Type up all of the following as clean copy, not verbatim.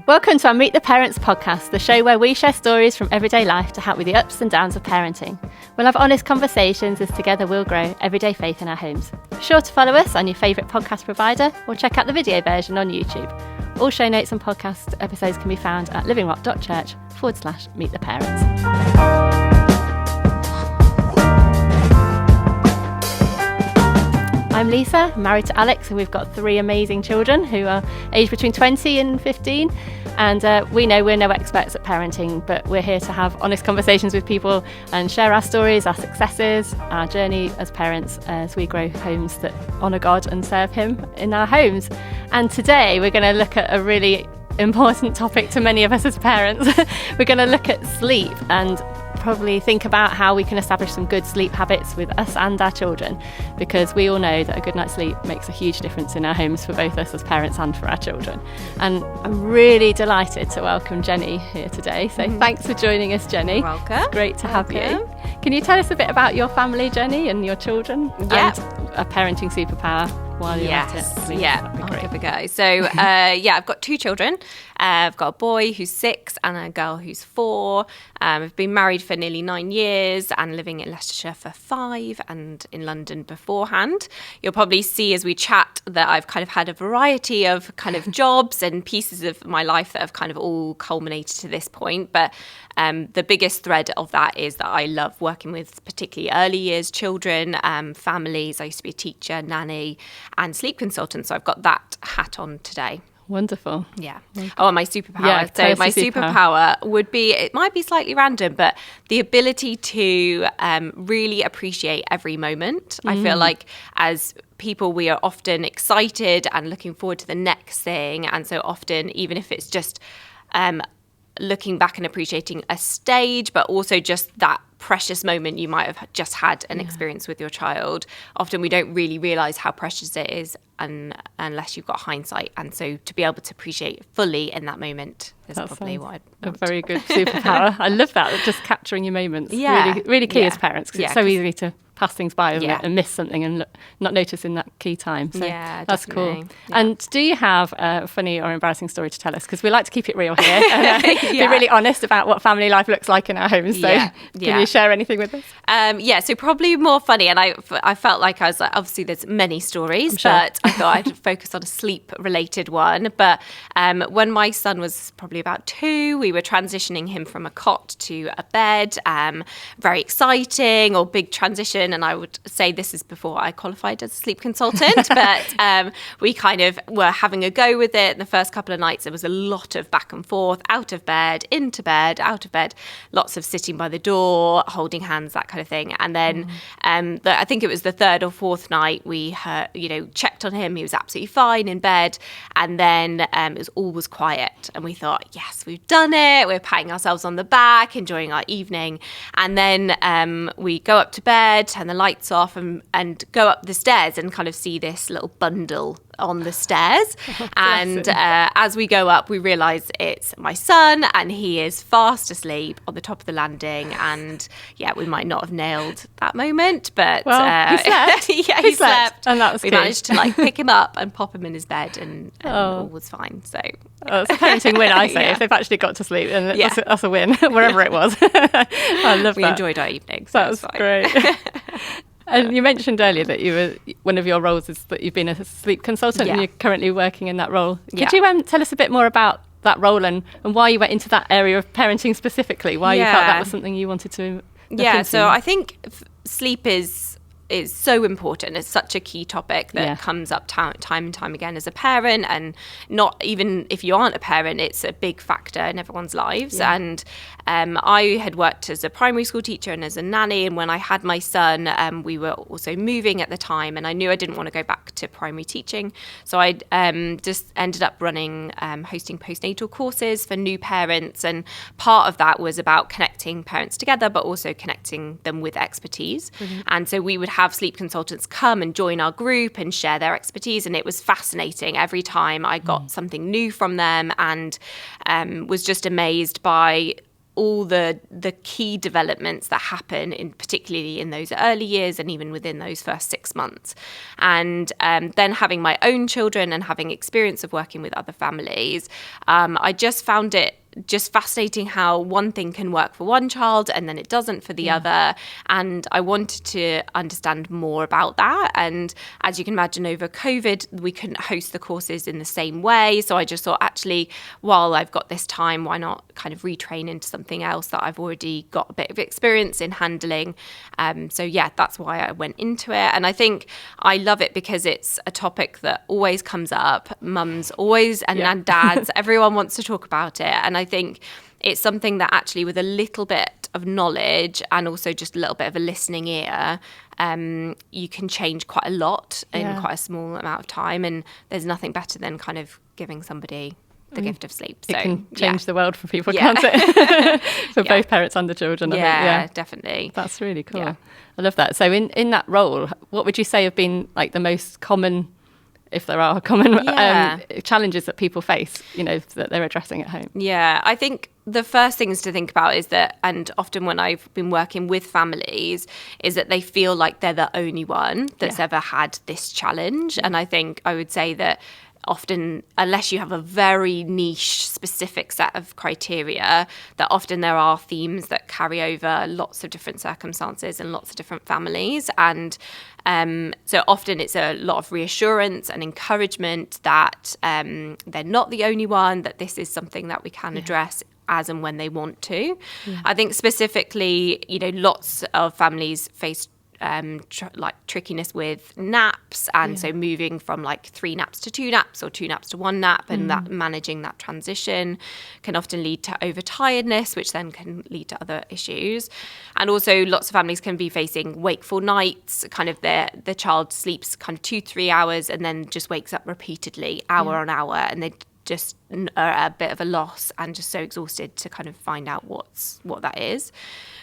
Welcome to our Meet the Parents podcast, the show where we share stories from everyday life to help with the ups and downs of parenting. We'll have honest conversations as together we'll grow everyday faith in our homes. Be sure to follow us on your favourite podcast provider or check out the video version on YouTube. All show notes and podcast episodes can be found at livingrock.church/Meet the Parents. I'm Lisa, married to Alex, and we've got 3 amazing children who are aged between 20 and 15. And we know we're no experts at parenting, but we're here to have honest conversations with people and share our stories, our successes, our journey as parents as we grow homes that honour God and serve Him in our homes. And today we're going to look at a really important topic to many of us as parents. We're going to look at sleep and probably think about how we can establish some good sleep habits with us and our children, because we all know that a good night's sleep makes a huge difference in our homes for both us as parents and for our children. And I'm really delighted to welcome Jenni here today. So thanks for joining us, Jenni. Welcome. It's great to have you. Can you tell us a bit about your family, Jenni, and your children? Yep. And a parenting superpower while you're at it, please? Yeah, That'd be I'll great. give a go. So, I've got 2 children. I've got a boy who's 6 and a girl who's 4. I've been married for nearly 9 years and living in Leicestershire for 5 and in London beforehand. You'll probably see as we chat that I've kind of had a variety of kind of jobs and pieces of my life that have kind of all culminated to this point. But the biggest thread of that is that I love working with particularly early years children, families. I used to be a teacher, nanny, and sleep consultant. So I've got that hat on today. Wonderful. Yeah. Oh, my superpower. Yeah, So my superpower would be, it might be slightly random, but the ability to really appreciate every moment. I feel like as people, we are often excited and looking forward to the next thing. And so often, even if it's just looking back and appreciating a stage, but also just that precious moment you might have just had an experience with your child. Often we don't really realise how precious it is unless you've got hindsight. And so to be able to appreciate fully in that moment is probably what I'd want. A very good superpower. I love that, just capturing your moments. Yeah. Really, really key as parents, because it's so easy to pass things by, isn't it, and miss something and not notice in that key time. So that's definitely. cool. Yeah. And do you have a funny or embarrassing story to tell us? Because we like to keep it real here and be really honest about what family life looks like in our homes. So can you share anything with us? So probably more funny. And I felt like I was like, obviously there's many stories, but I thought I'd focus on a sleep related one. But when my son was probably about 2, we were transitioning him from a cot to a bed. Very exciting or big transition. And I would say this is before I qualified as a sleep consultant, but we kind of were having a go with it. The first couple of nights, there was a lot of back and forth, out of bed, into bed, out of bed, lots of sitting by the door, holding hands, that kind of thing. And then I think it was the 3rd or 4th night, we checked on him. He was absolutely fine in bed. And then it was all was quiet. And we thought, yes, we've done it. We're patting ourselves on the back, enjoying our evening. And then we go up to bed, turn the lights off and go up the stairs and kind of see this little bundle on the stairs. And as we go up, we realise it's my son and he is fast asleep on the top of the landing. And we might not have nailed that moment, but he slept. he slept. And that was we good. managed to pick him up and pop him in his bed and all was fine. So it's a parenting win, I say. If they've actually got to sleep, and that's a win, wherever it was. I love that. We enjoyed our evening. So that was great. And you mentioned earlier that one of your roles is that you've been a sleep consultant and you're currently working in that role. Could you tell us a bit more about that role and why you went into that area of parenting specifically, why you felt that was something you wanted to look into? So I think sleep is so important. It's such a key topic that comes up time and time again as a parent, and not even if you aren't a parent, it's a big factor in everyone's lives. And I had worked as a primary school teacher and as a nanny, and when I had my son, we were also moving at the time, and I knew I didn't want to go back to primary teaching, so I just ended up hosting postnatal courses for new parents, and part of that was about connecting parents together but also connecting them with expertise. And so we would have sleep consultants come and join our group and share their expertise, and it was fascinating. Every time I got something new from them, and was just amazed by all the key developments that happen particularly in those early years and even within those first 6 months. And then having my own children and having experience of working with other families, I just found it just fascinating how one thing can work for one child and then it doesn't for the other. And I wanted to understand more about that. And as you can imagine, over COVID, we couldn't host the courses in the same way. So I just thought, actually, while I've got this time, why not kind of retrain into something else that I've already got a bit of experience in handling. So yeah, that's why I went into it. And I think I love it because it's a topic that always comes up. Mums always, and dads, everyone wants to talk about it. And I think it's something that actually, with a little bit of knowledge and also just a little bit of a listening ear, you can change quite a lot in quite a small amount of time. And there's nothing better than kind of giving somebody the gift of sleep. So it can change the world for people, can't it? For both parents and the children. I think. Definitely. That's really cool. Yeah. I love that. So in that role, what would you say have been like the most common, if there are common challenges that people face, that they're addressing at home? Yeah, I think the first things to think about is that, and often when I've been working with families, is that they feel like they're the only one that's ever had this challenge. And I think I would say that often, unless you have a very niche specific set of criteria, that often there are themes that carry over lots of different circumstances and lots of different families. And so often it's a lot of reassurance and encouragement that they're not the only one, that this is something that we can address as and when they want to. I think specifically, lots of families face trickiness with naps, and so moving from 3 naps to 2 naps or 2 naps to 1 nap, and that managing that transition can often lead to overtiredness, which then can lead to other issues. And also lots of families can be facing wakeful nights, kind of the child sleeps kind of 2-3 hours and then just wakes up repeatedly hour on hour, and they just are a bit of a loss and just so exhausted to kind of find out what that is.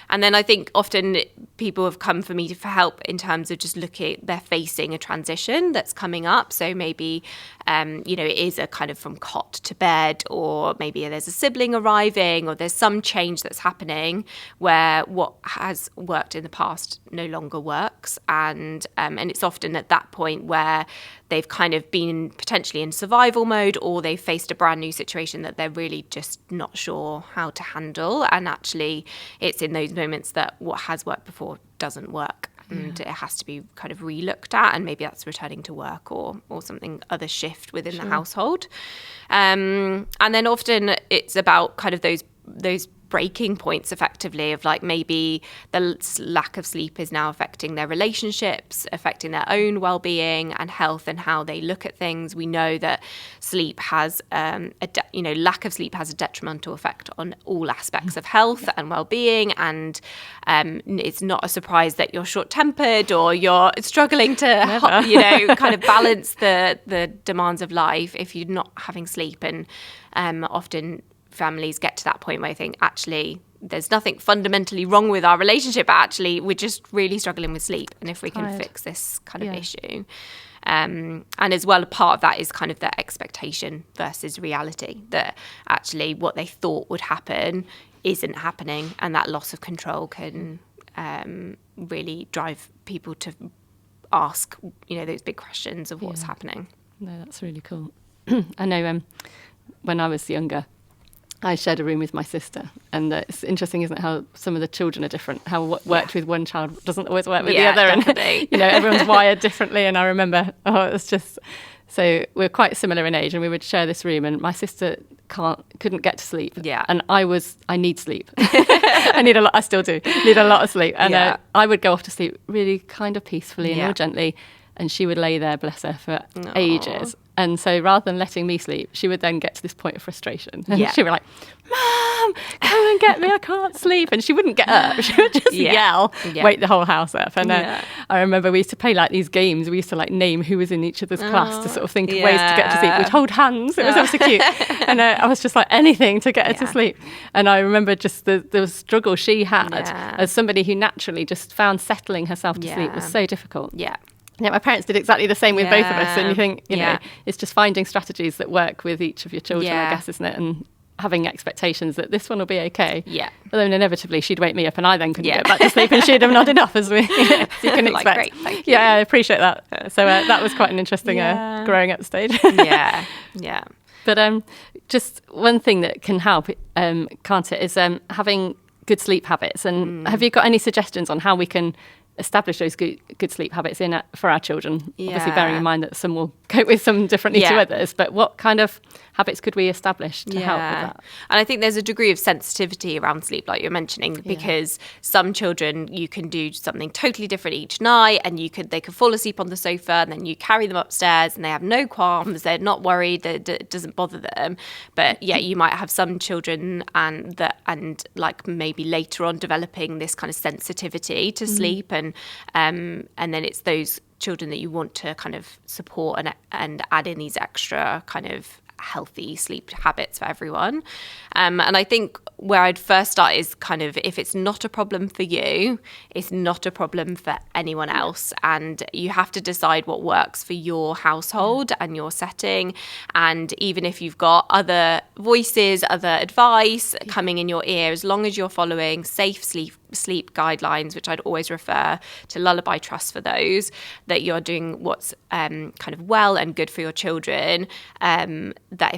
And then I think often people have come for me for help in terms of just looking, they're facing a transition that's coming up. So maybe, it is a kind of from cot to bed, or maybe there's a sibling arriving, or there's some change that's happening where what has worked in the past no longer works. And it's often at that point where they've kind of been potentially in survival mode, or they've faced a brand new situation that they're really just not sure how to handle. And actually it's in those moments that what has worked before doesn't work, and it has to be kind of re-looked at, and maybe that's returning to work or something, other shift within the household. And then often it's about kind of those breaking points effectively of maybe the lack of sleep is now affecting their relationships, affecting their own well-being and health and how they look at things. We know that sleep has lack of sleep has a detrimental effect on all aspects of health and well-being, and it's not a surprise that you're short-tempered or you're struggling to kind of balance the demands of life if you're not having sleep. And often families get to that point where I think actually there's nothing fundamentally wrong with our relationship, but actually we're just really struggling with sleep, and if we can fix this kind of issue. And as well, a part of that is kind of the expectation versus reality, that actually what they thought would happen isn't happening, and that loss of control can really drive people to ask those big questions of what's happening. No, that's really cool. I know when I was younger, I shared a room with my sister, and it's interesting, isn't it, how some of the children are different, how what worked with one child doesn't always work with the other. Definitely. And everyone's wired differently. And I remember it's just, so we're quite similar in age, and we would share this room, and my sister couldn't get to sleep, and I need sleep. I still do need a lot of sleep, and I would go off to sleep really kind of peacefully and more gently, and she would lay there, bless her, for ages. And so rather than letting me sleep, she would then get to this point of frustration. And she'd be like, Mum, come and get me, I can't sleep. And she wouldn't get up. She would just yell, wake the whole house up. And I remember we used to play these games. We used to name who was in each other's class to sort of think of ways to get to sleep. We'd hold hands. It was so cute. And I was just anything to get her to sleep. And I remember just the struggle she had as somebody who naturally just found settling herself to sleep was so difficult. Yeah, my parents did exactly the same with both of us, and you think, it's just finding strategies that work with each of your children, I guess, isn't it? And having expectations that this one will be okay. Yeah. But then inevitably she'd wake me up and I then couldn't get back to sleep and she'd have nodded off as you can expect. Great, thank you. Yeah, I appreciate that. So that was quite an interesting growing up stage. Yeah. But just one thing that can help, can't it, is having good sleep habits. And have you got any suggestions on how we can establish those good sleep habits for our children? Obviously, bearing in mind that some will cope with some differently to others. But what kind of habits could we establish to help with that? And I think there's a degree of sensitivity around sleep, like you're mentioning, because some children, you can do something totally different each night, and they could fall asleep on the sofa, and then you carry them upstairs, and they have no qualms, they're not worried, it doesn't bother them. But you might have some children and like maybe later on developing this kind of sensitivity to sleep, and then it's those children that you want to kind of support and add in these extra kind of healthy sleep habits for everyone. And I think where I'd first start is kind of, if it's not a problem for you, it's not a problem for anyone else. And you have to decide what works for your household and your setting. And even if you've got other voices, other advice coming in your ear, as long as you're following safe sleep guidelines, which I'd always refer to Lullaby Trust for those, that you're doing what's kind of well and good for your children, that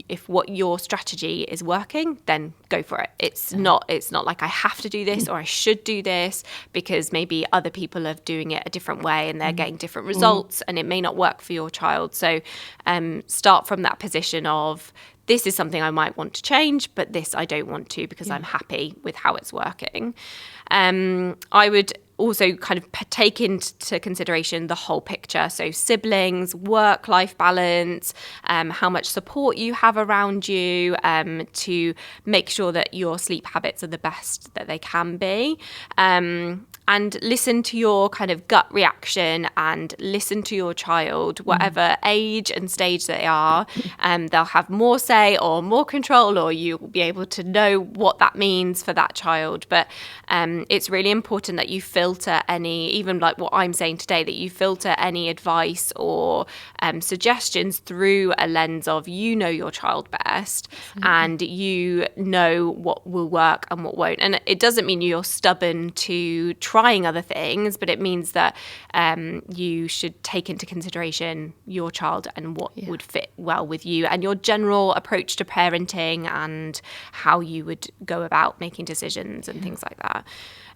if what your strategy is working, then go for it. It's not like I have to do this or I should do this, because maybe other people are doing it a different way and they're getting different results, and it may not work for your child. So start from that position of, this is something I might want to change, but this I don't want to, because I'm happy with how it's working. I would also kind of take into consideration the whole picture. So siblings, work-life balance, how much support you have around you, to make sure that your sleep habits are the best that they can be. And listen to your kind of gut reaction, and listen to your child, whatever age and stage they are. They'll have more say or more control, or you'll be able to know what that means for that child. But it's really important that you filter any, even like what I'm saying today, that you filter any advice or suggestions through a lens of, you know your child best, and you know what will work and what won't. And it doesn't mean you're stubborn to trying other things, but it means that you should take into consideration your child and what would fit well with you, and your general approach to parenting, and how you would go about making decisions and things like that.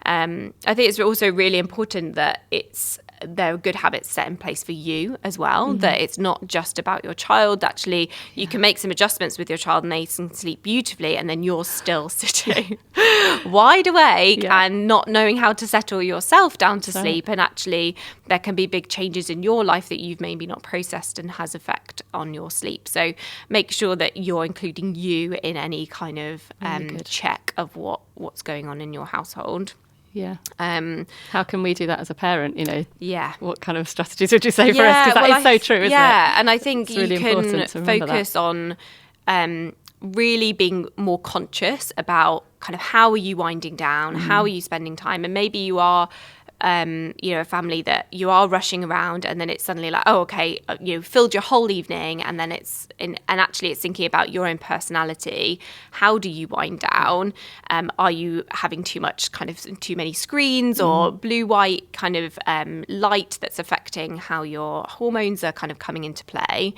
I think it's also really important that there are good habits set in place for you as well, that it's not just about your child. Actually, you can make some adjustments with your child and they can sleep beautifully, and then you're still sitting wide awake and not knowing how to settle yourself down to sleep. And actually, there can be big changes in your life that you've maybe not processed and has effect on your sleep. So make sure that you're including you in any kind of check of what's going on in your household. Yeah. How can we do that as a parent? Yeah. What kind of strategies would you say for us? Because that is so true, isn't it? Yeah, and I think it's really you can focus on really being more conscious about kind of, how are you winding down? How are you spending time? And maybe you are a family that you are rushing around, and then it's suddenly like, oh, okay, you filled your whole evening, and then and actually it's thinking about your own personality. How do you wind down? Are you having too many screens or blue-white kind of light that's affecting how your hormones are kind of coming into play?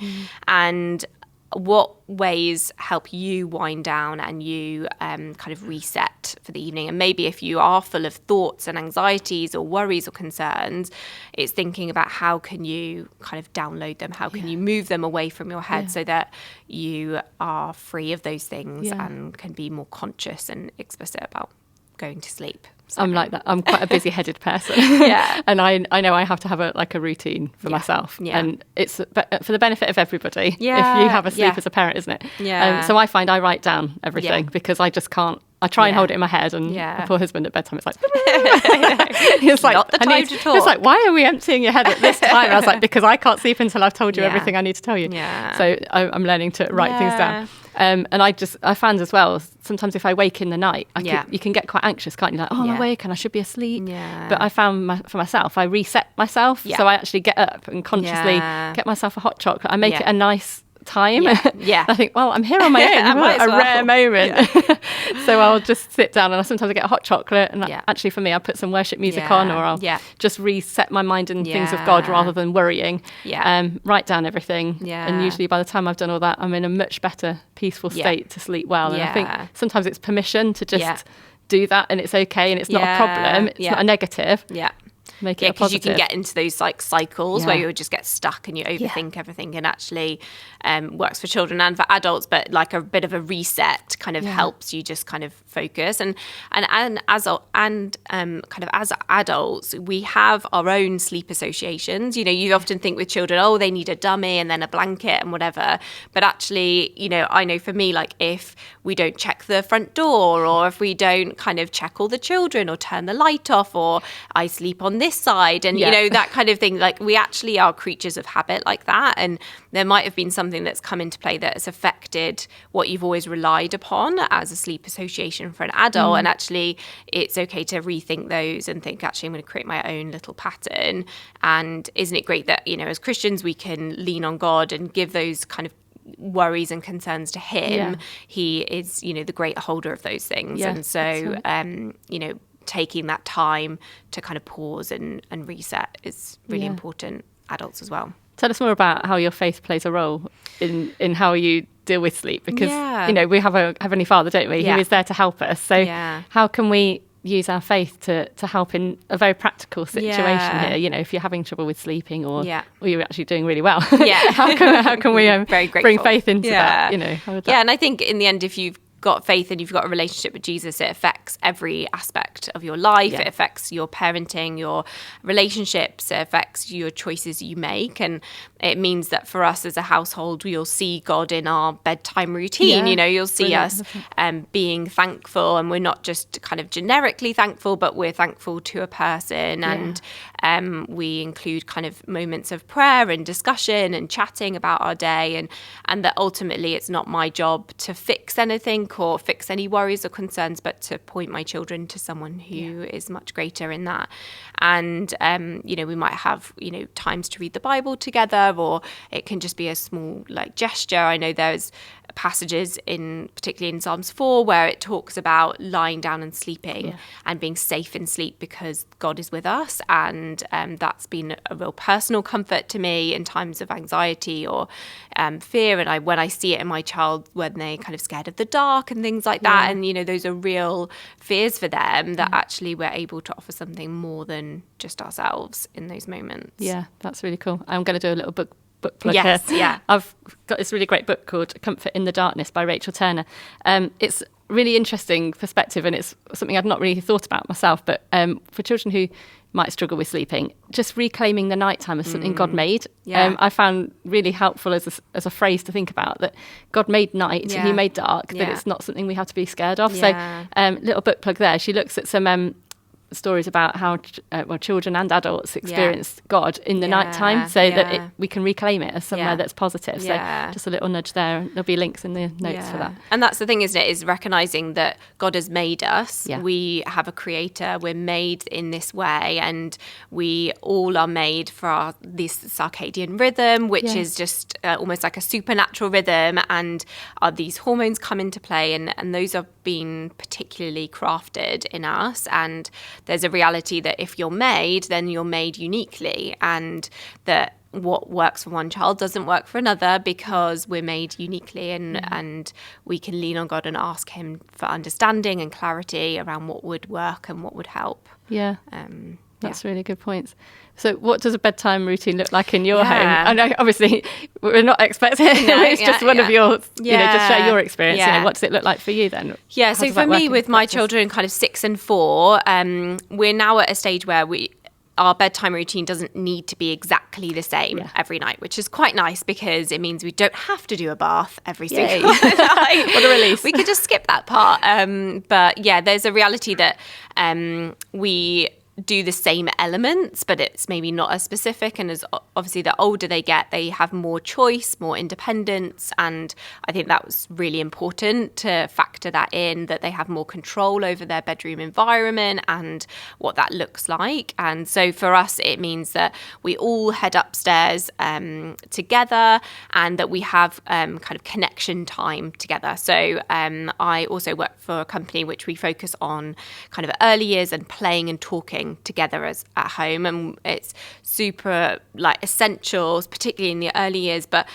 And what ways help you wind down and you kind of reset for the evening? And maybe if you are full of thoughts and anxieties or worries or concerns, it's thinking about how can you kind of download them, how can you move them away from your head so that you are free of those things and can be more conscious and explicit about going to sleep. So. I'm like that. I'm quite a busy-headed person. And I know I have to have a routine for myself. And it's for the benefit of everybody. If you have a sleep as a parent, isn't it? So I find I write down everything because I just can't. I try and hold it in my head, and my poor husband at bedtime, it's like, it's like, not the time to talk. It's like, why are we emptying your head at this time? I was like, because I can't sleep until I've told you everything I need to tell you. So I'm learning to write things down. And I found as well, sometimes if I wake in the night, you can get quite anxious, can't you? Like, oh, I'm awake and I should be asleep. But I found for myself, I reset myself. So I actually get up and consciously get myself a hot chocolate. I make it a nice time. Yeah. I think, well, I'm here on my own. Rare moment. So I'll just sit down, and sometimes I get a hot chocolate, and actually for me, I'll put some worship music on, or I'll just reset my mind in things of God rather than worrying. Write down everything. And usually by the time I've done all that, I'm in a much better peaceful state to sleep well. And I think sometimes it's permission to just do that, and it's okay, and it's not a problem. It's not a negative. Make it a positive. Because you can get into those like cycles where you just get stuck and you overthink everything, and actually works for children and for adults, but like a bit of a reset kind of helps you just kind of focus. And as adults, we have our own sleep associations. You know, you often think with children, oh, they need a dummy and then a blanket and whatever. But actually, you know, I know for me, like if we don't check the front door, or if we don't kind of check all the children, or turn the light off, or I sleep on this side, and you know, that kind of thing, like we actually are creatures of habit like that, and there might have been something that's come into play that has affected what you've always relied upon as a sleep association for an adult. And actually it's okay to rethink those and think, actually I'm going to create my own little pattern. And isn't it great that, you know, as Christians we can lean on God and give those kind of worries and concerns to him. He is, you know, the great holder of those things. And so you know, taking that time to kind of pause and reset is really important. Adults as well. Tell us more about how your faith plays a role in how you deal with sleep, because you know, we have a Heavenly Father, don't we, who is there to help us. So how can we use our faith to help in a very practical situation here? You know, if you're having trouble with sleeping, or you're actually doing really well, how can we bring faith into that? You know, how would that... and I think in the end, if you've got faith and you've got a relationship with Jesus, it affects every aspect of your life. It affects your parenting, your relationships, it affects your choices you make. And it means that for us as a household, you'll see God in our bedtime routine. You know, you'll see us being thankful, and we're not just kind of generically thankful, but we're thankful to a person. And we include kind of moments of prayer and discussion and chatting about our day, and that ultimately it's not my job to fix anything or fix any worries or concerns, but to point my children to someone who is much greater in that. And you know, we might have, you know, times to read the Bible together, or it can just be a small like gesture. I know there's passages particularly in Psalms 4 where it talks about lying down and sleeping and being safe in sleep because God is with us. And that's been a real personal comfort to me in times of anxiety or fear. And when I see it in my child, when they're kind of scared of the dark and things like that, and you know, those are real fears for them, that actually we're able to offer something more than just ourselves in those moments. Yeah, that's really cool. I'm going to do a little book plug here. I've got this really great book called Comfort in the Darkness by Rachel Turner. It's really interesting perspective, and it's something I'd not really thought about myself, but for children who might struggle with sleeping, just reclaiming the nighttime as something God made, I found really helpful as a phrase to think about, that God made night and he made dark, that it's not something we have to be scared of. So little book plug there. She looks at some stories about how children and adults experience God in the nighttime, so that we can reclaim it as somewhere that's positive. So just a little nudge there. There'll be links in the notes for that. And that's the thing, isn't it, is recognizing that God has made us. We have a creator. We're made in this way, and we all are made for this circadian rhythm, which is just almost like a supernatural rhythm, and these hormones come into play, and those are being particularly crafted in us. And there's a reality that if you're made, then you're made uniquely, and that what works for one child doesn't work for another, because we're made uniquely, and we can lean on God and ask him for understanding and clarity around what would work and what would help. That's really good points. So what does a bedtime routine look like in your home? I know obviously we're not experts here. It's just one of your, you know, just share your experience. You know, what does it look like for you then? So for me, with my children kind of 6 and 4, we're now at a stage where our bedtime routine doesn't need to be exactly the same every night, which is quite nice, because it means we don't have to do a bath every single night. What a release. We could just skip that part. But yeah, there's a reality that we do the same elements, but it's maybe not as specific. And as obviously the older they get, they have more choice, more independence. And I think that was really important to factor that in, that they have more control over their bedroom environment and what that looks like. And so for us, it means that we all head upstairs together, and that we have kind of connection time together. So I also work for a company which we focus on kind of early years and playing and talking together as at home, and it's super like essential, particularly in the early years, but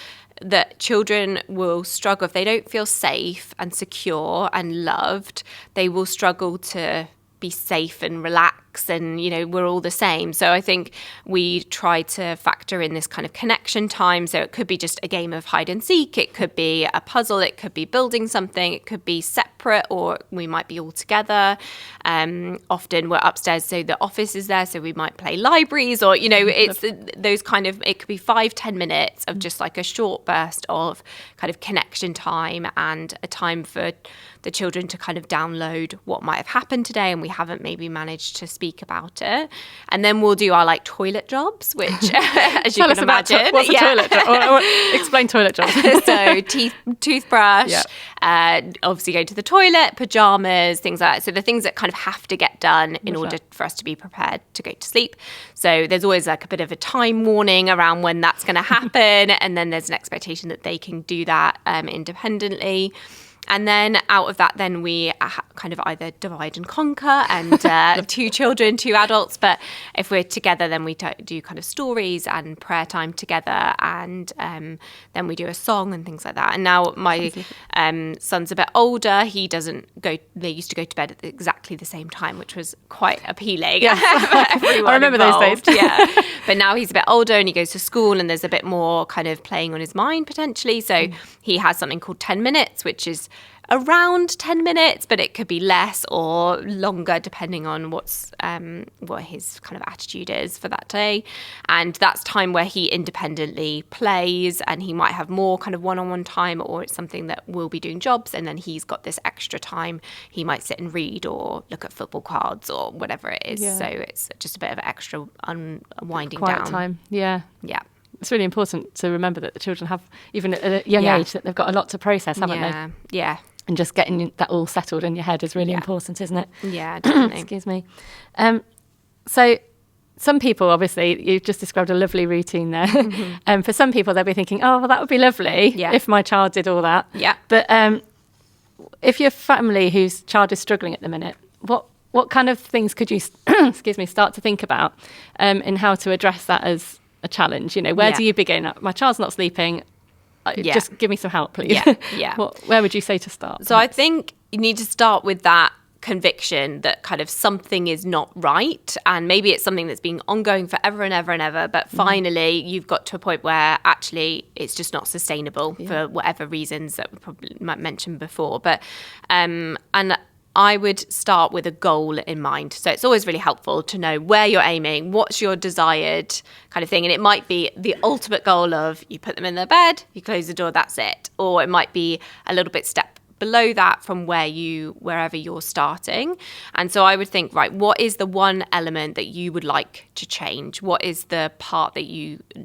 that children will struggle if they don't feel safe and secure and loved. They will struggle to be safe and relax, and we're all the same. So I think we try to factor in this kind of connection time. So it could be just a game of hide and seek, it could be a puzzle, it could be building something, it could be separate, or we might be all together. Often we're upstairs, so the office is there, so we might play libraries, or it's those kind of, it could be 5-10 minutes of just like a short burst of kind of connection time, and a time for the children to kind of download what might have happened today and we haven't maybe managed to speak about it. And then we'll do our like toilet jobs, which as you can imagine. What's a toilet job? Explain toilet jobs. So toothbrush, obviously going to the toilet, pajamas, things like that. So the things that kind of have to get done in order for us to be prepared to go to sleep. So there's always like a bit of a time warning around when that's going to happen. And then there's an expectation that they can do that independently. And then out of that, then we kind of either divide and conquer, and 2 children, 2 adults. But if we're together, then we do kind of stories and prayer time together. And then we do a song and things like that. And now my son's a bit older. He doesn't go, they used to go to bed at exactly the same time, which was quite appealing. Yes. I remember involved. those days. Yeah. But now he's a bit older and he goes to school, and there's a bit more kind of playing on his mind potentially. So he has something called 10 minutes, which is around 10 minutes, but it could be less or longer depending on what his kind of attitude is for that day. And that's time where he independently plays, and he might have more kind of one-on-one time, or it's something that we'll be doing jobs, and then he's got this extra time. He might sit and read or look at football cards or whatever it is. So it's just a bit of extra unwinding Quiet down time. Yeah. It's really important to remember that the children have, even at a young age, that they've got a lot to process, haven't they? Yeah. And just getting that all settled in your head is really important, isn't it? Yeah, definitely. Excuse me. So some people, obviously, you've just described a lovely routine there. For some people, they'll be thinking, oh, well, that would be lovely if my child did all that. Yeah. But if your family whose child is struggling at the minute, what kind of things could you, start to think about in how to address that as a challenge? Where do you begin? My child's not sleeping. Just give me some help, please. Yeah. Where would you say to start? So I think you need to start with that conviction that kind of something is not right, and maybe it's something that's been ongoing forever and ever and ever, but finally you've got to a point where actually it's just not sustainable for whatever reasons that we probably might mention before. But and I would start with a goal in mind. So it's always really helpful to know where you're aiming, what's your desired kind of thing. And it might be the ultimate goal of you put them in their bed, you close the door, that's it. Or it might be a little bit step below that from wherever you're starting. And so I would think, right, what is the one element that you would like to change? What is the part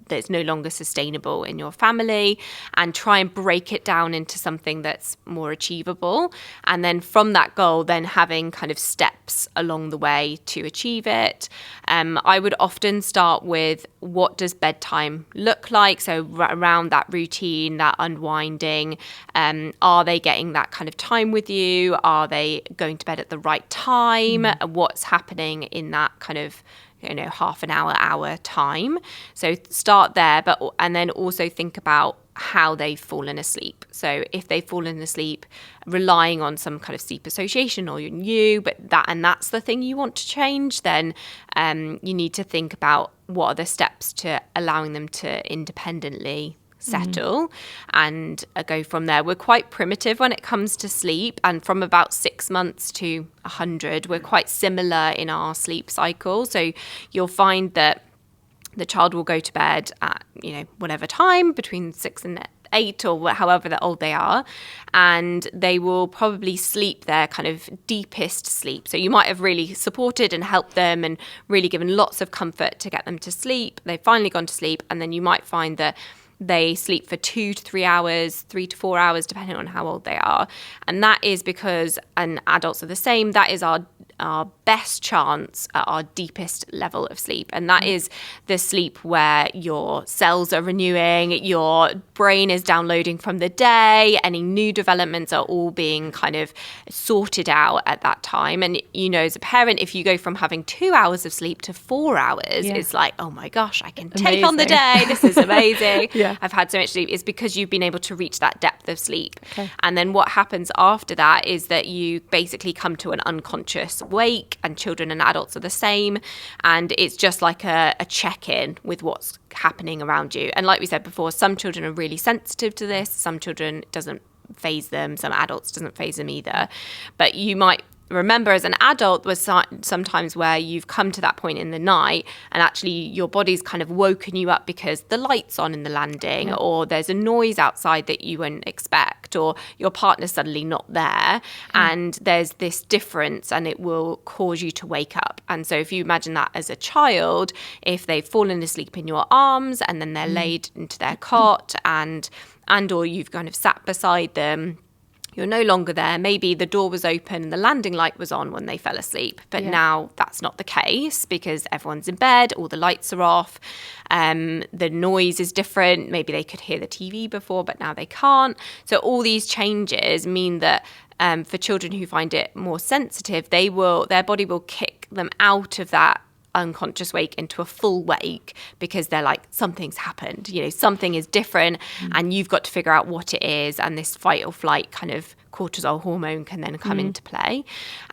that's no longer sustainable in your family? And try and break it down into something that's more achievable. And then from that goal, then having kind of steps along the way to achieve it. I would often start with, what does bedtime look like? So around that routine, that unwinding, are they getting that kind of time with you? Are they going to bed at the right time? What's happening in that kind of half an hour time? So start there, and then also think about how they've fallen asleep. So if they've fallen asleep relying on some kind of sleep association, or you knew, that's the thing you want to change, then you need to think about what are the steps to allowing them to independently settle and go from there. We're quite primitive when it comes to sleep, and from about 6 months to 100, we're quite similar in our sleep cycle. So you'll find that the child will go to bed at whatever time, between 6 and 8 or however old they are, and they will probably sleep their kind of deepest sleep. So you might have really supported and helped them and really given lots of comfort to get them to sleep. They've finally gone to sleep, and then you might find that they sleep for 2 to 3 hours, 3 to 4 hours, depending on how old they are. And that is because, and adults are the same, that is our best chance at our deepest level of sleep. And that is the sleep where your cells are renewing, your brain is downloading from the day, any new developments are all being kind of sorted out at that time. And, you know, as a parent, if you go from having 2 hours of sleep to 4 hours, it's like, oh my gosh, I can take on the day. This is amazing. I've had so much sleep. It's because you've been able to reach that depth of sleep. And then what happens after that is that you basically come to an unconscious wake, and children and adults are the same. And it's just like a check-in with what's happening around you. And like we said before, some children are really sensitive to this. Some children it doesn't faze them. Some adults doesn't faze them either. But you might remember as an adult was sometimes where you've come to that point in the night and actually your body's kind of woken you up because the light's on in the landing, or there's a noise outside that you wouldn't expect, or your partner's suddenly not there, and there's this difference and it will cause you to wake up. And so if you imagine that as a child, if they've fallen asleep in your arms and then they're laid into their cot and or you've kind of sat beside them, you're no longer there. Maybe the door was open and the landing light was on when they fell asleep. But now that's not the case because everyone's in bed, all the lights are off, the noise is different. Maybe they could hear the TV before, but now they can't. So all these changes mean that for children who find it more sensitive, their body will kick them out of that unconscious wake into a full wake because they're like, something's happened, you know, something is different and you've got to figure out what it is, and this fight or flight kind of cortisol hormone can then come into play.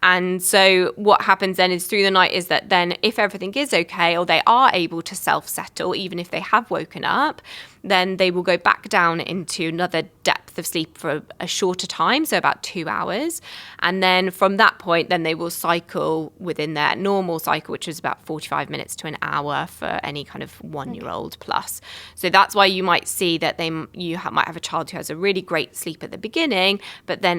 And so what happens then is through the night is that then if everything is okay or they are able to self-settle, even if they have woken up, then they will go back down into another depth of sleep for a shorter time, so about 2 hours. And then from that point, then they will cycle within their normal cycle, which is about 45 minutes to an hour for any kind of 1-year-old plus. So that's why you might see that might have a child who has a really great sleep at the beginning, but then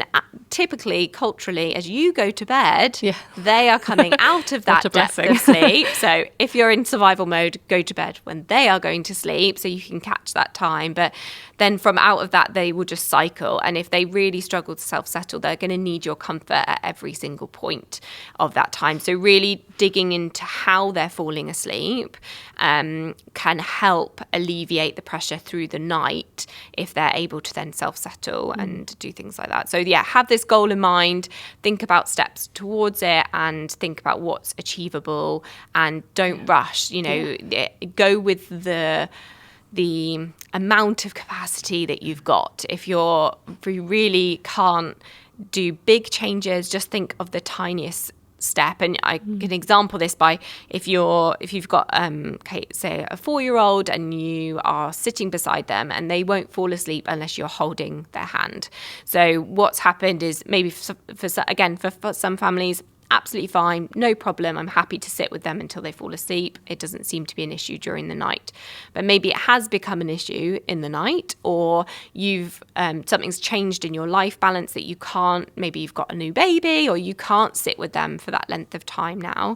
typically, culturally, as you go to bed, they are coming out of that depth of sleep. So if you're in survival mode, go to bed when they are going to sleep so you can catch that time. But then from out of that, they will just cycle. And if they really struggle to self-settle, they're going to need your comfort at every single point of that time. So really digging into how they're falling asleep can help alleviate the pressure through the night if they're able to then self-settle and do things like that. So have this goal in mind, think about steps towards it and think about what's achievable and don't rush, go with the amount of capacity that you've got. If you really can't do big changes, just think of the tiniest step. And I can example this by if you've got say a 4-year-old and you are sitting beside them and they won't fall asleep unless you're holding their hand. So what's happened is maybe for some families, absolutely fine, no problem. I'm happy to sit with them until they fall asleep. It doesn't seem to be an issue during the night. But maybe it has become an issue in the night, or you've something's changed in your life balance that you can't, maybe you've got a new baby or you can't sit with them for that length of time now.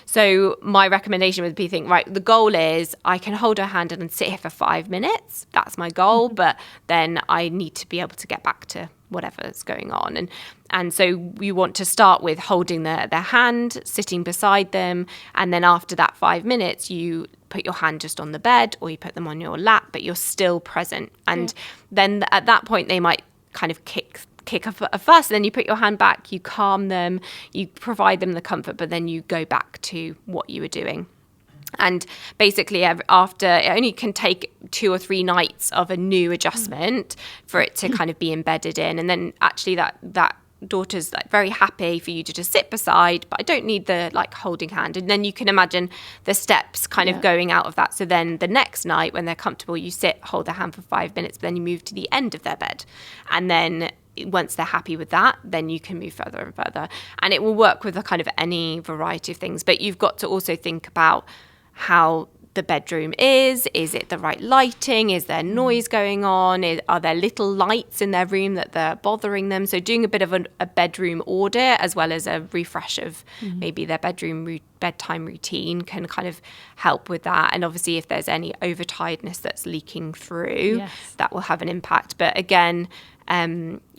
So my recommendation would be the goal is I can hold her hand and sit here for 5 minutes. That's my goal. But then I need to be able to get back to whatever's going on. And so we want to start with holding their hand, sitting beside them. And then after that 5 minutes, you put your hand just on the bed or you put them on your lap, but you're still present. And then at that point, they might kind of kick up at first, and then you put your hand back, you calm them, you provide them the comfort, but then you go back to what you were doing. And basically after, it only can take 2 or 3 nights of a new adjustment for it to kind of be embedded in. And then actually that daughter's very happy for you to just sit beside, but I don't need the holding hand. And then you can imagine the steps kind of going out of that. So then the next night when they're comfortable, you hold their hand for 5 minutes, but then you move to the end of their bed. And then once they're happy with that, then you can move further and further. And it will work with a kind of any variety of things. But you've got to also think about how the bedroom is it the right lighting, is there noise going on, are there little lights in their room that they're bothering them? So doing a bit of a bedroom audit as well as a refresh of maybe their bedtime routine can kind of help with that. And obviously if there's any overtiredness that's leaking through, that will have an impact. But again,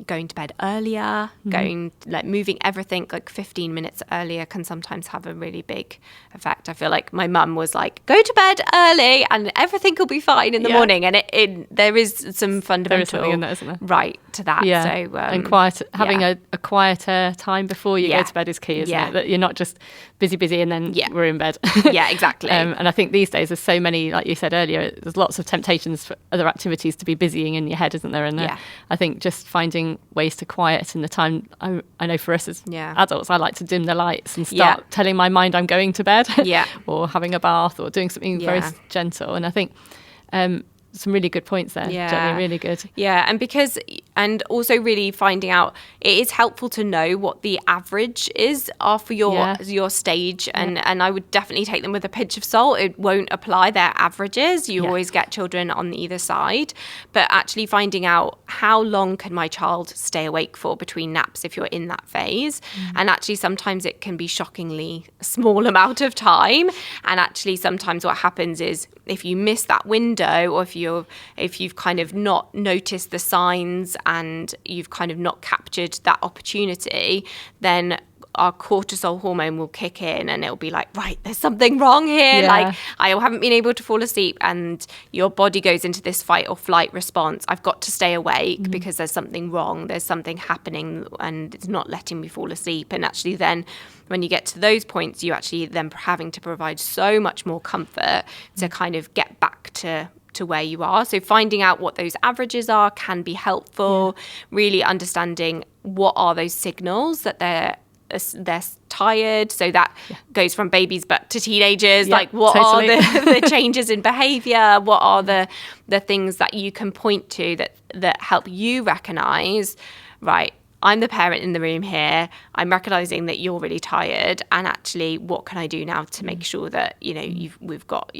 going to bed earlier, moving everything like 15 minutes earlier can sometimes have a really big effect. I feel like my mum was like, go to bed early and everything will be fine in the morning. And there is some fundamental in that, isn't there? Right to that. Yeah. So, and having a quieter time before you go to bed is key, isn't it? That you're not just busy and then we're in bed. Yeah, exactly. And I think these days there's so many, like you said earlier, there's lots of temptations for other activities to be busying in your head, isn't there? And I think just finding ways to quiet in the time. I know for us as adults, I like to dim the lights and start telling my mind I'm going to bed, or having a bath or doing something very gentle. And I think some really good points there, Jenni, really good. Yeah, and also really finding out, it is helpful to know what the average is for your stage, and I would definitely take them with a pinch of salt. It won't apply their averages. You always get children on either side, but actually finding out how long can my child stay awake for between naps if you're in that phase. And actually sometimes it can be shockingly small amount of time, and actually sometimes what happens is if you miss that window, or if you've kind of not noticed the signs and you've kind of not captured that opportunity, then our cortisol hormone will kick in and it'll be like, right, there's something wrong here. Like, I haven't been able to fall asleep, and your body goes into this fight or flight response. I've got to stay awake because there's something wrong. There's something happening and it's not letting me fall asleep. And actually then when you get to those points, you actually then having to provide so much more comfort to kind of get back to where you are. So finding out what those averages are can be helpful. Really understanding what are those signals that they're tired. So that goes from babies but to teenagers. Like, what are the changes in behavior? What are the things that you can point to that help you recognize, right, I'm the parent in the room here. I'm recognizing that you're really tired, and actually what can I do now to make sure that, we've got,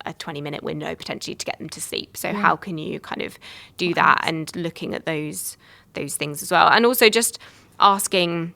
a 20-minute window potentially to get them to sleep. So how can you kind of do that, and looking at those things as well. And also just asking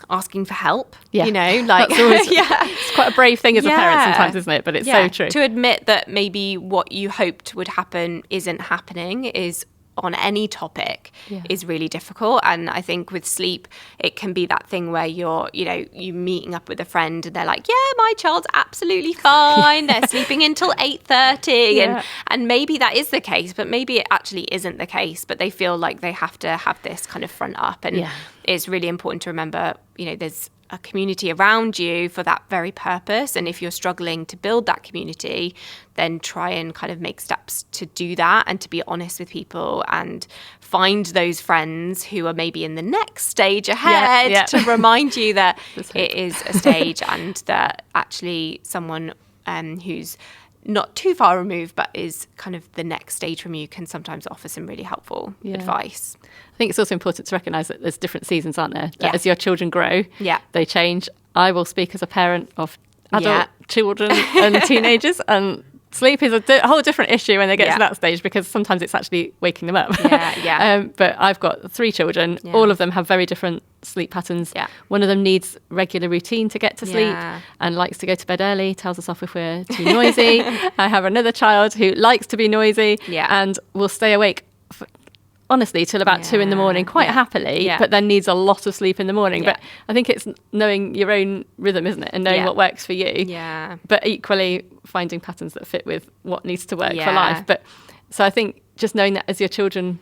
for help, like always, it's quite a brave thing as a parent sometimes, isn't it? But it's so true. To admit that maybe what you hoped would happen isn't happening is on any topic is really difficult. And I think with sleep, it can be that thing where you're meeting up with a friend and they're like, my child's absolutely fine. They're sleeping until 8:30. And maybe that is the case, but maybe it actually isn't the case, but they feel like they have to have this kind of front up. And it's really important to remember, there's a community around you for that very purpose. And if you're struggling to build that community, then try and kind of make steps to do that, and to be honest with people and find those friends who are maybe in the next stage ahead to remind you that it is a stage, and that actually someone who's not too far removed but is kind of the next stage from you can sometimes offer some really helpful advice. I think it's also important to recognise that there's different seasons, aren't there? That as your children grow, they change. I will speak as a parent of adult children and teenagers, and sleep is a whole different issue when they get to that stage, because sometimes it's actually waking them up. But I've got 3 children. All of them have very different sleep patterns. One of them needs regular routine to get to sleep and likes to go to bed early, tells us off if we're too noisy. I have another child who likes to be noisy and will stay awake honestly till about 2 a.m. quite happily, but then needs a lot of sleep in the morning. But I think it's knowing your own rhythm, isn't it, and knowing what works for you, but equally finding patterns that fit with what needs to work for life. But so I think just knowing that as your children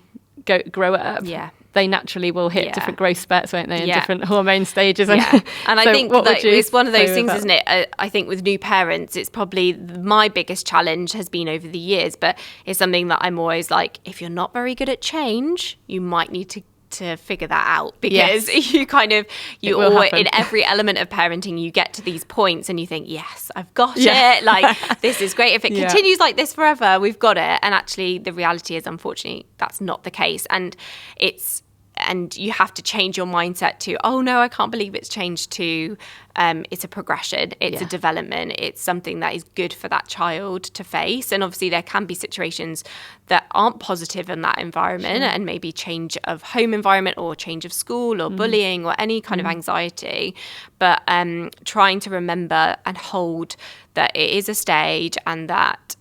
grow up, they naturally will hit different growth spurts, won't they, in different hormone stages. And, and I think that it's one of those things, isn't it? I think with new parents, it's probably my biggest challenge has been over the years, but it's something that I'm always like, if you're not very good at change, you might need to figure that out, because you kind of in every element of parenting you get to these points and you think, yes, I've got it, like this is great, if it continues like this forever, we've got it. And actually the reality is, unfortunately, that's not the case. And it's and you have to change your mindset to, oh no, I can't believe it's changed, to it's a progression, it's a development, it's something that is good for that child to face. And obviously there can be situations that aren't positive in that environment, and maybe change of home environment or change of school or bullying or any kind of anxiety. But trying to remember and hold that it is a stage, and that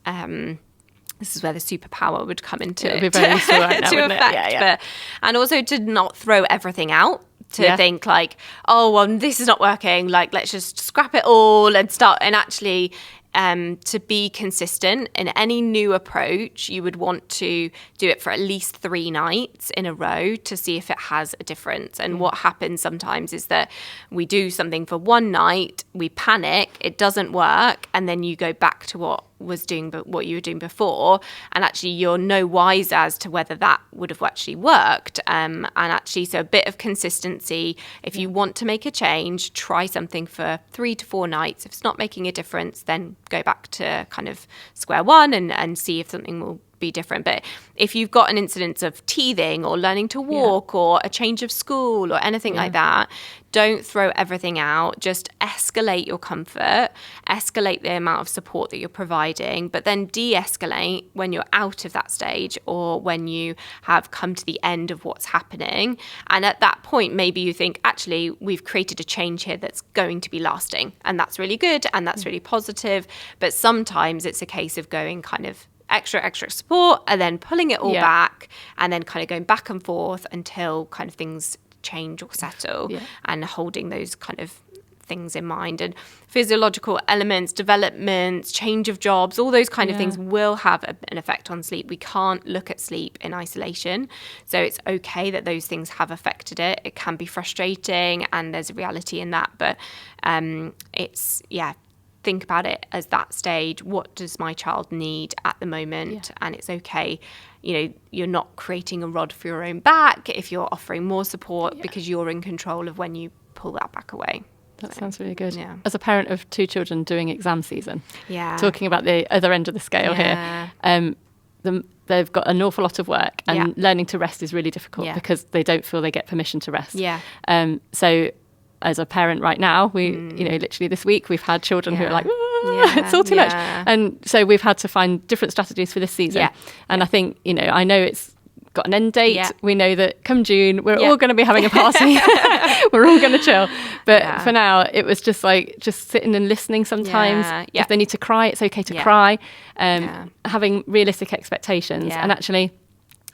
this is where the superpower would come into it would be very useful right now, to wouldn't effect. it? But, and also to not throw everything out, to think like, oh, well, this is not working, like, let's just scrap it all and start. And actually to be consistent in any new approach, you would want to do it for at least 3 nights in a row to see if it has a difference. And what happens sometimes is that we do something for 1 night, we panic, it doesn't work, and then you go back to what you were doing before, and actually you're no wiser as to whether that would have actually worked. And actually, so a bit of consistency. If you want to make a change, try something for 3 to 4 nights. If it's not making a difference, then go back to kind of square one and see if something will be different. But if you've got an incidence of teething or learning to walk or a change of school or anything like that, don't throw everything out. Just escalate your comfort, escalate the amount of support that you're providing, but then de-escalate when you're out of that stage or when you have come to the end of what's happening. And at that point, maybe you think, actually, we've created a change here that's going to be lasting, and that's really good and that's really positive. But sometimes it's a case of going kind of extra support and then pulling it all back, and then kind of going back and forth until kind of things change or settle, and holding those kind of things in mind. And physiological elements, developments, change of jobs, all those kind of things will have an effect on sleep. We can't look at sleep in isolation. So it's okay that those things have affected it. It can be frustrating, and there's a reality in that. But think about it as that stage. What does my child need at the moment? And it's okay. You know, you're not creating a rod for your own back if you're offering more support, because you're in control of when you pull that back away. That sounds really good. Yeah. As a parent of 2 children doing exam season, talking about the other end of the scale here, they've got an awful lot of work, and learning to rest is really difficult because they don't feel they get permission to rest. So as a parent right now, we, you know, literally this week we've had children who are like, it's all too much. And so we've had to find different strategies for this season. And I think, you know, I know it's got an end date. We know that come June, we're all going to be having a party. We're all going to chill. But for now, it was just like, just sitting and listening sometimes. If they need to cry, it's okay to cry. Having realistic expectations. And actually,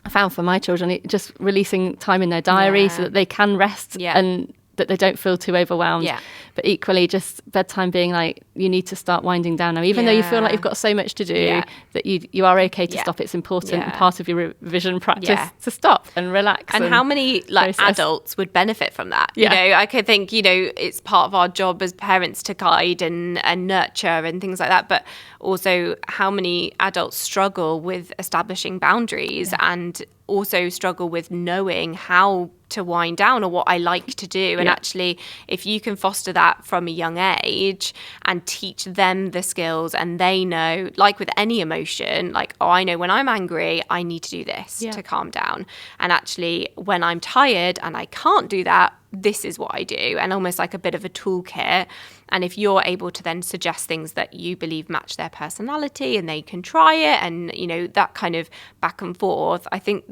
I found for my children, just releasing time in their diary so that they can rest and that they don't feel too overwhelmed. But equally, just bedtime being like, you need to start winding down now, even though you feel like you've got so much to do, that you are okay to stop. It's important and part of your revision practice to stop and relax. And how many adults would benefit from that? You know, I could think, you know, it's part of our job as parents to guide and nurture and things like that. But also, how many adults struggle with establishing boundaries and also struggle with knowing how to wind down or what I like to do. And actually, if you can foster that from a young age and teach them the skills, and they know, like with any emotion, like, oh, I know when I'm angry, I need to do this to calm down. And actually, when I'm tired and I can't do that, this is what I do, and almost like a bit of a toolkit. And if you're able to then suggest things that you believe match their personality and they can try it, and, you know, that kind of back and forth, I think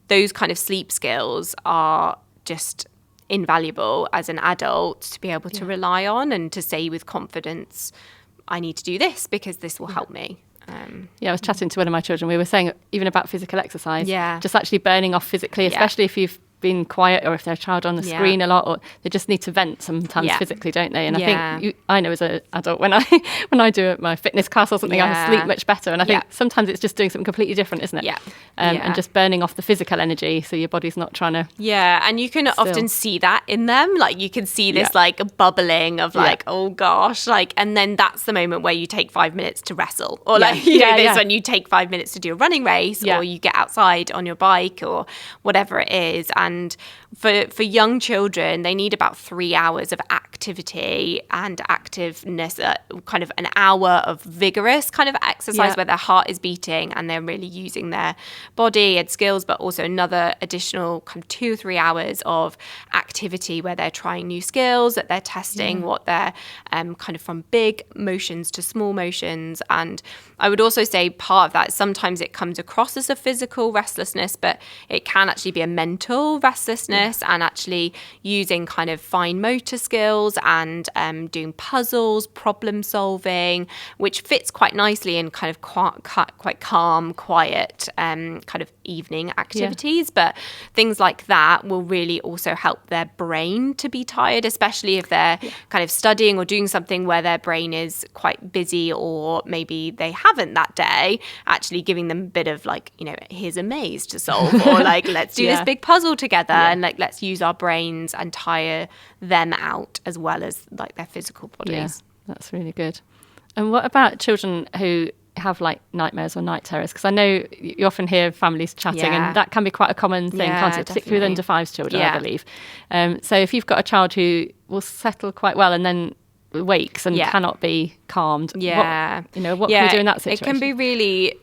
those kind of sleep skills are just invaluable as an adult to be able to rely on and to say with confidence, I need to do this because this will help me. I was chatting to one of my children. We were saying even about physical exercise, just actually burning off physically, especially if you've been quiet or if they're a child on the screen a lot, or they just need to vent sometimes physically, don't they? And I think I know as an adult, when I do my fitness class or something, I sleep much better. And I think sometimes it's just doing something completely different, isn't it? And just burning off the physical energy so your body's not trying to and you can often see that in them, like you can see this like a bubbling of like, oh gosh, like, and then that's the moment where you take 5 minutes to wrestle, or like you know, this when you take 5 minutes to do a running race, or you get outside on your bike or whatever it is. And for young children, they need about 3 hours of activity and activeness, kind of an hour of vigorous kind of exercise where their heart is beating and they're really using their body and skills, but also another additional kind of 2 or 3 hours of activity where they're trying new skills, that they're testing what they're kind of from big motions to small motions. And I would also say part of that, sometimes it comes across as a physical restlessness, but it can actually be a mental restlessness, and actually using kind of fine motor skills and doing puzzles, problem solving, which fits quite nicely in kind of quite calm, quiet kind of evening activities. But things like that will really also help their brain to be tired, especially if they're kind of studying or doing something where their brain is quite busy, or maybe they haven't that day. Actually giving them a bit of like, here's a maze to solve, or like, let's do this big puzzle together, and like, let's use our brains and tire them out as well as like their physical bodies. Yeah, that's really good. And what about children who have like nightmares or night terrors? Because I know you often hear families chatting, and that can be quite a common thing, can't it? Particularly with under fives children, I believe. So if you've got a child who will settle quite well and then wakes and cannot be calmed, what can we do in that situation? It can be really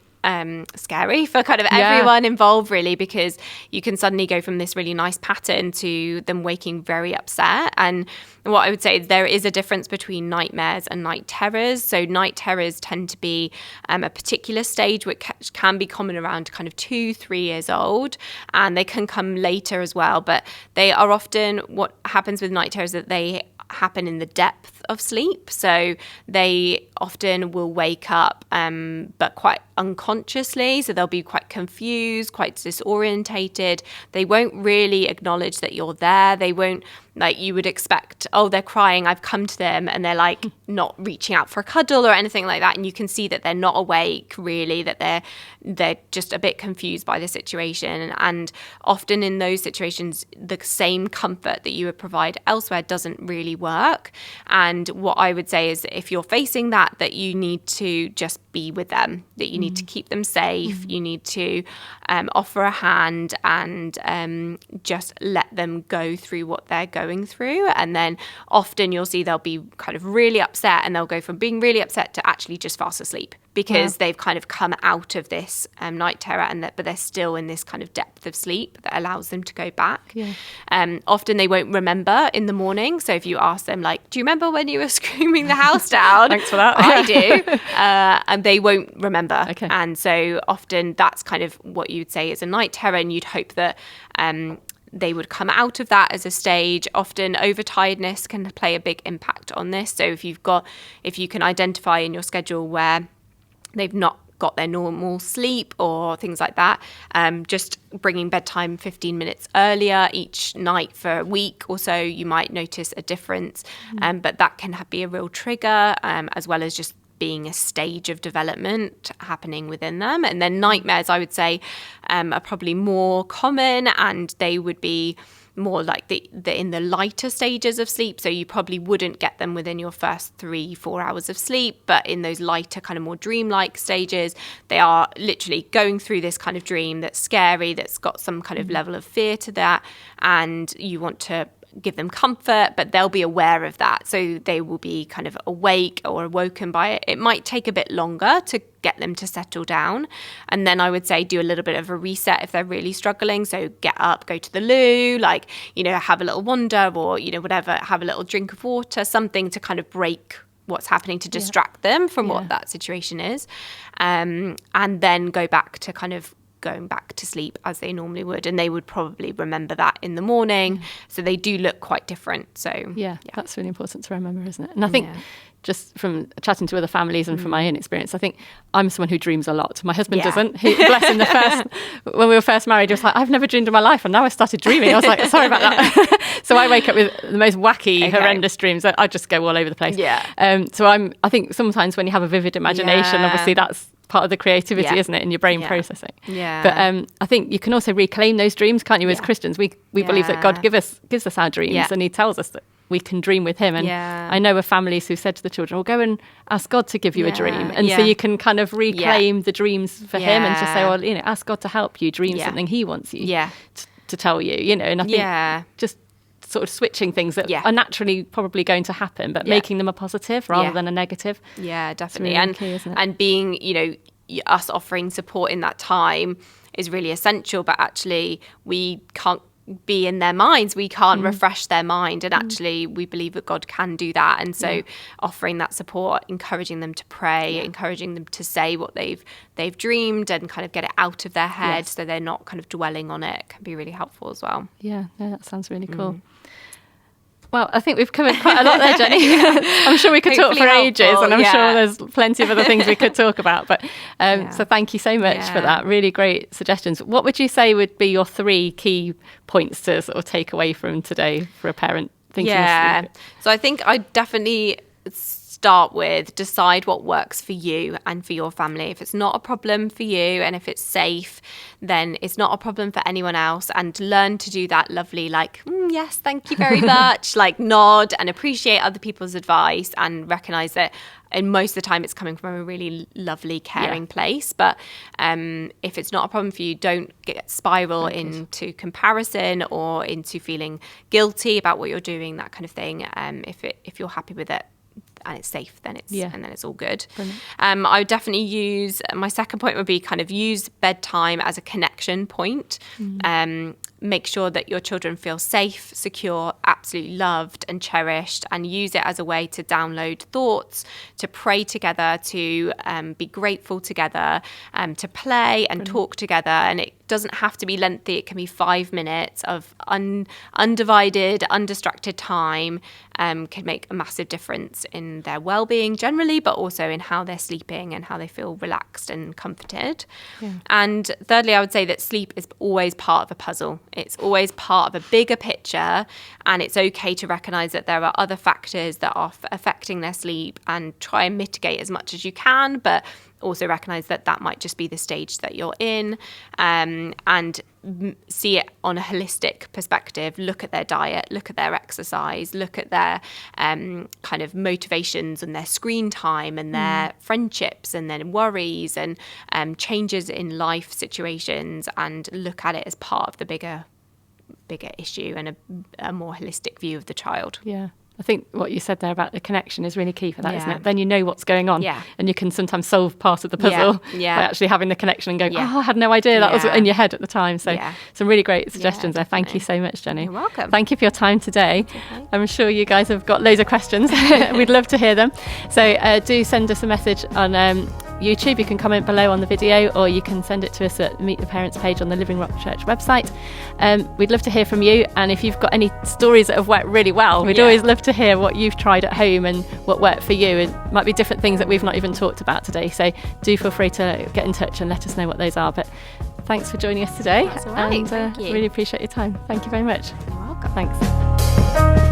scary for kind of everyone involved, really, because you can suddenly go from this really nice pattern to them waking very upset. And what I would say, there is a difference between nightmares and night terrors. So night terrors tend to be a particular stage which can be common around kind of 2-3 years old, and they can come later as well. But they are often, what happens with night terrors, that they happen in the depth of sleep. So they often will wake up but quite unconsciously, so they'll be quite confused, quite disorientated. They won't really acknowledge that you're there. They won't, like, you would expect, oh, they're crying, I've come to them, and they're like not reaching out for a cuddle or anything like that, and you can see that they're not awake really, that they're just a bit confused by the situation. And often in those situations, the same comfort that you would provide elsewhere doesn't really work. And what I would say is, if you're facing that you need to just be with them, that you need to keep them safe, you need to offer a hand and just let them go through what they're going through. And then often you'll see they'll be kind of really upset, and they'll go from being really upset to actually just fast asleep, because they've kind of come out of this night terror, but they're still in this kind of depth of sleep that allows them to go back. Often they won't remember in the morning. So if you ask them, like, do you remember when you were screaming the house down? Thanks for that. I do. And they won't remember. Okay. And so often that's kind of what you'd say is a night terror, and you'd hope that they would come out of that as a stage. Often overtiredness can play a big impact on this. So if you can identify in your schedule where they've not got their normal sleep or things like that, just bringing bedtime 15 minutes earlier each night for a week or so, you might notice a difference. But that can be a real trigger, as well as just being a stage of development happening within them. And then nightmares, I would say, are probably more common, and they would be more like the in the lighter stages of sleep. So you probably wouldn't get them within your first 3-4 hours of sleep, but in those lighter kind of more dreamlike stages, they are literally going through this kind of dream that's scary, that's got some kind of level of fear to that, and you want to give them comfort, but they'll be aware of that. So they will be kind of awake or awoken by it. It might take a bit longer to get them to settle down. And then I would say do a little bit of a reset if they're really struggling. So get up, go to the loo, have a little wander, or, whatever, have a little drink of water, something to kind of break what's happening, to distract them from what that situation is. And then go back to kind of going back to sleep as they normally would, and they would probably remember that in the morning. So they do look quite different. So that's really important to remember, isn't it? And I think just from chatting to other families and from my own experience, I think I'm someone who dreams a lot. My husband doesn't. He, bless him, when we were first married, he was like, I've never dreamed in my life, and now I started dreaming. I was like, sorry about that. So I wake up with the most wacky, horrendous dreams. I just go all over the place. So I think sometimes when you have a vivid imagination, obviously that's part of the creativity, isn't it, in your brain processing. But I think you can also reclaim those dreams, can't you? As Christians, we believe that God gives us our dreams, and he tells us that we can dream with him. And I know of families who said to the children, well, go and ask God to give you a dream. And so you can kind of reclaim the dreams for him, and just say, well, ask God to help you dream something he wants you to tell you, you know, and I think just sort of switching things that are naturally probably going to happen, but making them a positive rather than a negative. Yeah, definitely. Really key, isn't it? And being, you know, us offering support in that time is really essential, but actually we can't be in their minds, we can't refresh their mind, and actually we believe that God can do that. And so offering that support, encouraging them to pray, encouraging them to say what they've dreamed and kind of get it out of their head so they're not kind of dwelling on it, can be really helpful as well. Yeah, that sounds really cool. Well, I think we've covered quite a lot there, Jenny. I'm sure we could talk for ages, and I'm sure there's plenty of other things we could talk about. But so thank you so much for that. Really great suggestions. What would you say would be your 3 key points to sort of take away from today for a parent thinking of sleep? So I think I'd definitely start with decide what works for you and for your family. If it's not a problem for you and if it's safe, then it's not a problem for anyone else. And learn to do that lovely, like, yes, thank you very much, like nod and appreciate other people's advice and recognize that. And most of the time it's coming from a really lovely, caring place. But if it's not a problem for you, don't spiral into comparison or into feeling guilty about what you're doing, that kind of thing. If you're happy with it and it's safe, then it's all good. I would definitely use, my second point would be kind of use bedtime as a connection point. Make sure that your children feel safe, secure, absolutely loved and cherished, and use it as a way to download thoughts, to pray together, to be grateful together, to play and talk together. And it doesn't have to be lengthy. It can be 5 minutes of undivided, undistracted time. Can make a massive difference in their well-being generally, but also in how they're sleeping and how they feel relaxed and comforted. And thirdly, I would say that sleep is always part of a puzzle. It's always part of a bigger picture, and it's okay to recognise that there are other factors that are affecting their sleep and try and mitigate as much as you can, but also recognise that that might just be the stage that you're in, and see it on a holistic perspective. Look at their diet, look at their exercise, look at their kind of motivations and their screen time and their friendships and then worries and changes in life situations, and look at it as part of the bigger issue and a more holistic view of the child. Yeah. I think what you said there about the connection is really key for that, isn't it? Then you know what's going on, and you can sometimes solve part of the puzzle by actually having the connection and going, oh, I had no idea that was in your head at the time. So some really great suggestions there. Thank you so much, Jenny. You're welcome. Thank you for your time today. Okay. I'm sure you guys have got loads of questions. We'd love to hear them. So do send us a message on YouTube. You can comment below on the video, or you can send it to us at Meet the Parents page on the Living Rock Church website. We'd love to hear from you, and if you've got any stories that have worked really well, we'd always love to hear what you've tried at home and what worked for you. It might be different things that we've not even talked about today, so do feel free to get in touch and let us know what those are. But thanks for joining us today. That's all right. And Thank you. Really appreciate your time. Thank you very much. You're welcome. Thanks.